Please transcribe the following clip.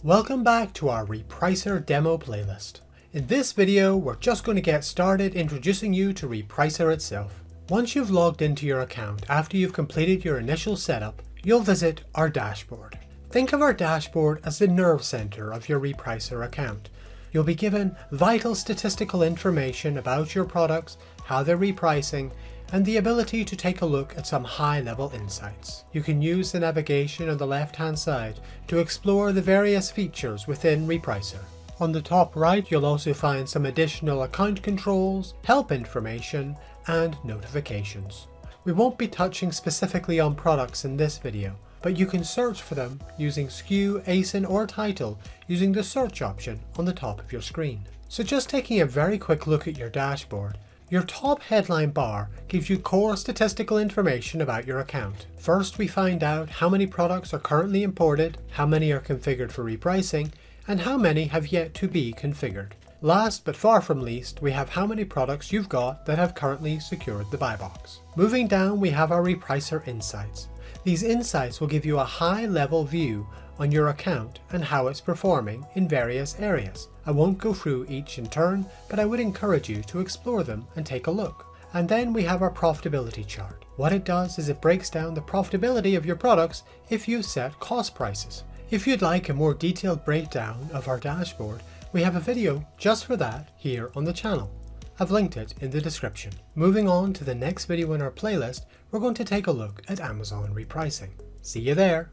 Welcome back to our Repricer demo playlist. In this video, we're just going to get started introducing you to Repricer itself. Once you've logged into your account after you've completed your initial setup, you'll visit our dashboard. Think of our dashboard as the nerve center of your Repricer account. You'll be given vital statistical information about your products, how they're repricing, and the ability to take a look at some high-level insights. You can use the navigation on the left-hand side to explore the various features within Repricer. On the top right, you'll also find some additional account controls, help information, and notifications. We won't be touching specifically on products in this video, but you can search for them using SKU, ASIN, or title using the search option on the top of your screen. So just taking a very quick look at your dashboard, your top headline bar gives you core statistical information about your account. First, we find out how many products are currently imported, how many are configured for repricing, and how many have yet to be configured. Last but far from least, we have how many products you've got that have currently secured the buy box. Moving down, we have our Repricer Insights. These insights will give you a high-level view on your account and how it's performing in various areas. I won't go through each in turn, but I would encourage you to explore them and take a look. And then we have our Profitability Chart. What it does is it breaks down the profitability of your products if you set cost prices. If you'd like a more detailed breakdown of our dashboard, we have a video just for that here on the channel. I've linked it in the description. Moving on to the next video in our playlist, we're going to take a look at Amazon repricing. See you there!